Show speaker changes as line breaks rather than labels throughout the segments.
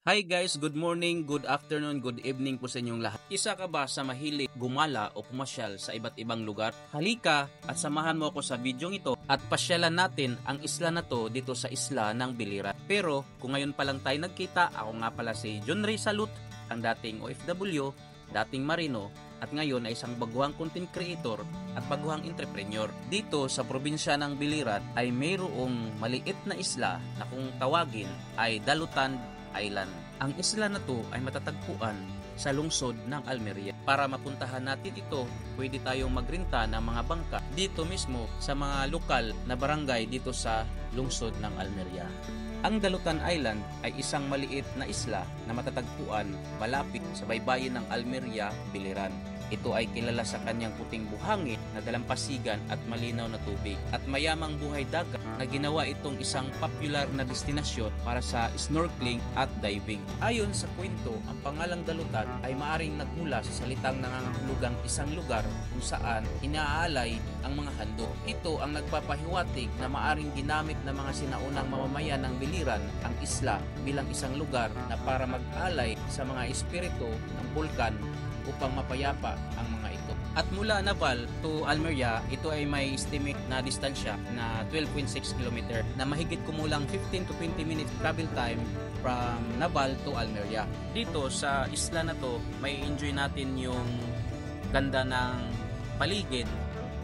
Hi guys, good morning, good afternoon, good evening po sa inyong lahat. Isa ka ba sa mahilig gumala o pumasyal sa iba't ibang lugar? Halika at samahan mo ako sa videong ito at pasyalan natin ang isla na to dito sa isla ng Biliran. Pero kung ngayon pa lang tayo nagkita, ako nga pala si John Ray Salud, ang dating OFW, dating Marino, at ngayon ay isang baguhang content creator at baguhang entrepreneur. Dito sa probinsya ng Biliran ay mayroong maliit na isla na kung tawagin ay Dalutan Island. Ang isla na to ay matatagpuan sa lungsod ng Almeria. Para mapuntahan natin ito, pwede tayong magrenta ng mga bangka dito mismo sa mga lokal na barangay dito sa lungsod ng Almeria. Ang Dalutan Island ay isang maliit na isla na matatagpuan malapit sa baybayin ng Almeria, Biliran. Ito ay kilala sa kanyang puting buhangin na dalampasigan at malinaw na tubig at mayamang buhay dagat na ginawa itong isang popular na destinasyon para sa snorkeling at diving. Ayon sa kwento, ang pangalang Dalutan ay maaring nagmula sa salitang nangangahulugang isang lugar kung saan inaalay ang mga handog. Ito ang nagpapahiwatig na maaring ginamit ng mga sinaunang mamamayan ng Biliran ang isla bilang isang lugar na para mag-alay sa mga espiritu ng bulkan upang mapayapa ang mga ito. At mula Naval to Almeria, ito ay may estimate na distansya na 12.6 km na mahigit kumulang 15 to 20 minutes travel time from Naval to Almeria. Dito sa isla na to, may enjoy natin yung ganda ng paligid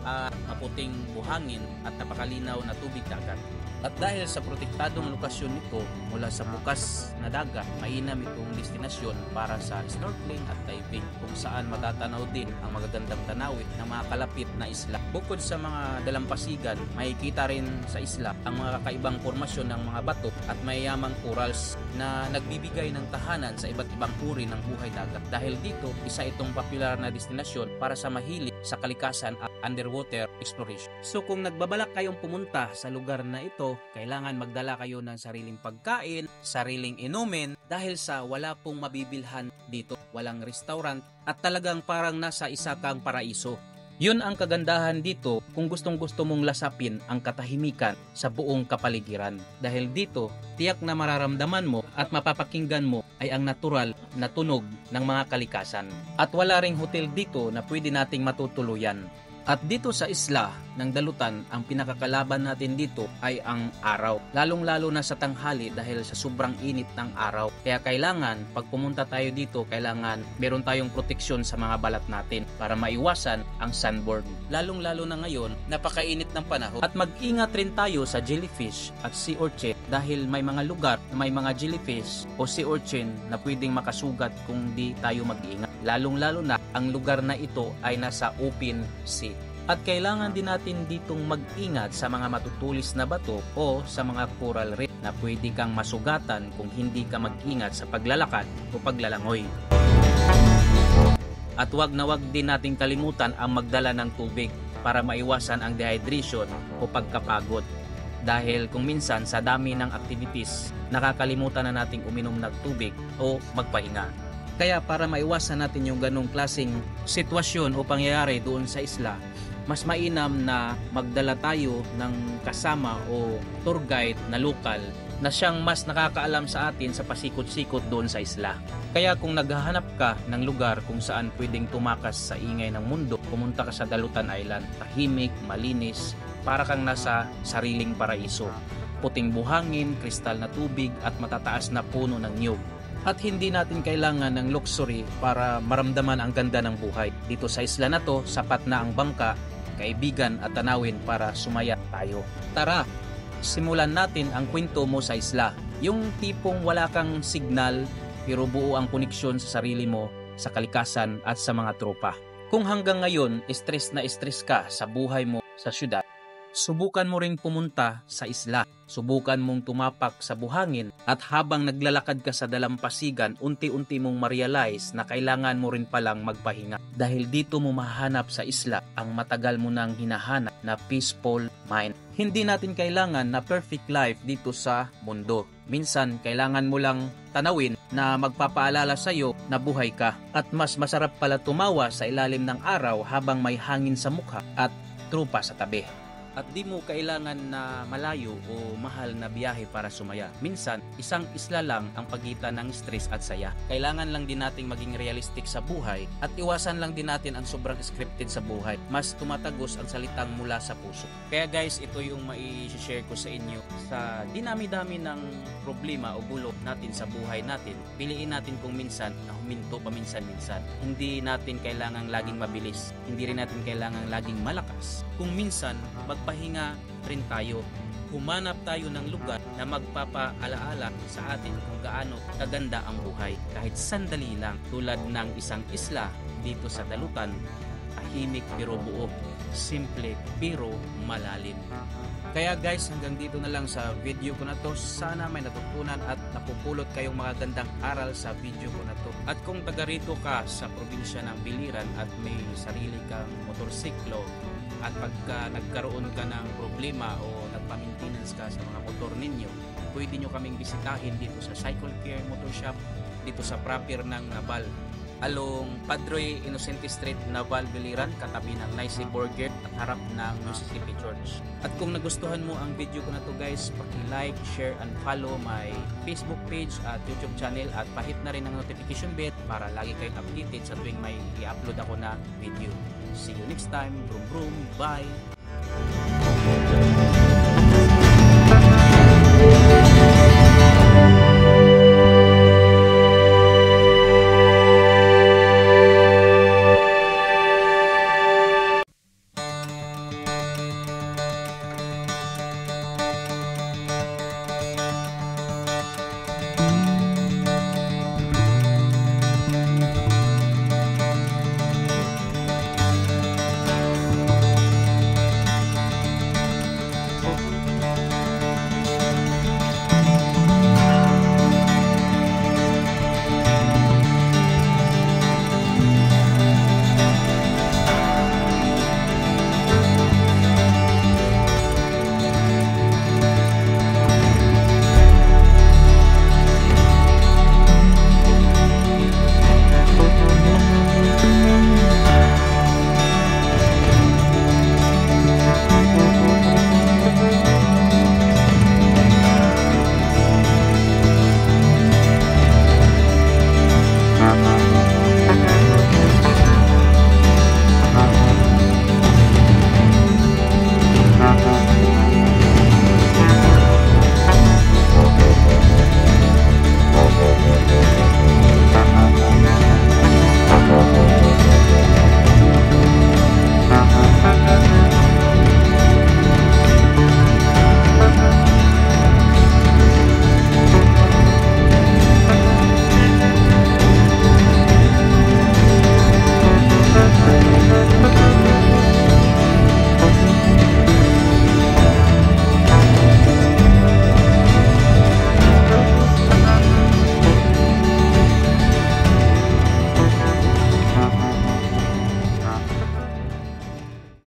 at maputing buhangin at napakalinaw na tubig dagat. At dahil sa protektadong lokasyon nito mula sa bukas na dagat, mainam itong destinasyon para sa snorkeling at diving kung saan matatanaw din ang magagandang tanawin ng mga kalapit na isla. Bukod sa mga dalampasigan, makikita rin sa isla ang mga kakaibang formasyon ng mga bato at mayayamang corals na nagbibigay ng tahanan sa iba't ibang uri ng buhay dagat. Dahil dito, isa itong popular na destinasyon para sa mahilig sa kalikasan at underwater exploration. So kung nagbabalak kayong pumunta sa lugar na ito, kailangan magdala kayo ng sariling pagkain, sariling inumin dahil sa wala pong mabibilhan dito. Walang restaurant at talagang parang nasa isa kang paraiso. Yun ang kagandahan dito kung gustong-gusto mong lasapin ang katahimikan sa buong kapaligiran. Dahil dito, tiyak na mararamdaman mo at mapapakinggan mo ay ang natural na tunog ng mga kalikasan. At wala ring hotel dito na pwede nating matutuluyan. At dito sa isla ng Dalutan, ang pinakakalaban natin dito ay ang araw. Lalong-lalo na sa tanghali dahil sa sobrang init ng araw. Kaya kailangan, pag pumunta tayo dito, kailangan meron tayong proteksyon sa mga balat natin para maiwasan ang sunburn. Lalong-lalo na ngayon, napakainit ng panahon. At mag-ingat rin tayo sa jellyfish at sea urchin dahil may mga lugar na may mga jellyfish o sea urchin na pwedeng makasugat kung di tayo mag-ingat. Lalong-lalo na ang lugar na ito ay nasa open sea. At kailangan din natin ditong mag-ingat sa mga matutulis na bato o sa mga coral reef na pwede kang masugatan kung hindi ka mag-ingat sa paglalakad o paglalangoy. At wag na wag din nating kalimutan ang magdala ng tubig para maiwasan ang dehydration o pagkapagod. Dahil kung minsan sa dami ng activities, nakakalimutan na nating uminom ng tubig o magpahinga. Kaya para maiwasan natin yung ganong klaseng sitwasyon o pangyayari doon sa isla, mas mainam na magdala tayo ng kasama o tour guide na lokal na siyang mas nakakaalam sa atin sa pasikot-sikot doon sa isla. Kaya kung naghahanap ka ng lugar kung saan pwedeng tumakas sa ingay ng mundo, pumunta ka sa Dalutan Island. Tahimik, malinis, para kang nasa sariling paraiso. Puting buhangin, kristal na tubig at matataas na puno ng niyog. At hindi natin kailangan ng luxury para maramdaman ang ganda ng buhay. Dito sa isla na to, sapat na ang bangka, kaibigan at tanawin para sumaya tayo. Tara, simulan natin ang kwento mo sa isla. Yung tipong wala kang signal pero buo ang koneksyon sa sarili mo, sa kalikasan at sa mga tropa. Kung hanggang ngayon, stress na stress ka sa buhay mo sa syudad, subukan mo ring pumunta sa isla. Subukan mong tumapak sa buhangin at habang naglalakad ka sa dalampasigan, unti-unti mong ma-realize na kailangan mo rin palang magpahinga. Dahil dito mo mahanap sa isla ang matagal mo nang hinahanap na peaceful mind. Hindi natin kailangan na perfect life dito sa mundo. Minsan, kailangan mo lang tanawin na magpapaalala sa iyo na buhay ka. At mas masarap pala tumawa sa ilalim ng araw habang may hangin sa mukha at trupa sa tabi. At di mo kailangan na malayo o mahal na biyahe para sumaya. Minsan, isang isla lang ang pagitan ng stress at saya. Kailangan lang din nating maging realistic sa buhay at iwasan lang din natin ang sobrang scripted sa buhay. Mas tumatagos ang salitang mula sa puso. Kaya guys, ito yung mai-share ko sa inyo. Sa dinami-dami ng problema o gulo natin sa buhay natin, piliin natin kung minsan na huminto paminsan-minsan. Hindi natin kailangang laging mabilis. Hindi rin natin kailangang laging malakas. Kung minsan, magpahinga rin tayo. Humanap tayo ng lugar na magpapaalaala sa atin kung gaano kaganda ang buhay. Kahit sandali lang, tulad ng isang isla dito sa dalutan, tahimik pero buo, simple pero malalim. Kaya guys, hanggang dito na lang sa video ko na to. Sana may natutunan at napupulot kayong mga gandang aral sa video ko na to. At kung taga rito ka sa probinsya ng Biliran at may sarili kang motorsiklo, at pagka nagkaroon ka ng problema o nagpa-maintenance ka sa mga motor ninyo, pwede nyo kaming bisitahin dito sa Cycle Care Motor Shop dito sa proper ng Naval, along Padre Innocente Street, Naval, Biliran, katabi ng Nice Burger at harap ng Mississippi Church. At kung nagustuhan mo ang video ko na to guys, paki-like, share and follow my Facebook page at YouTube channel at pahit na rin ang notification bell para lagi kayong updated sa tuwing may i-upload ako na video. See you next time. Brum brum. Bye.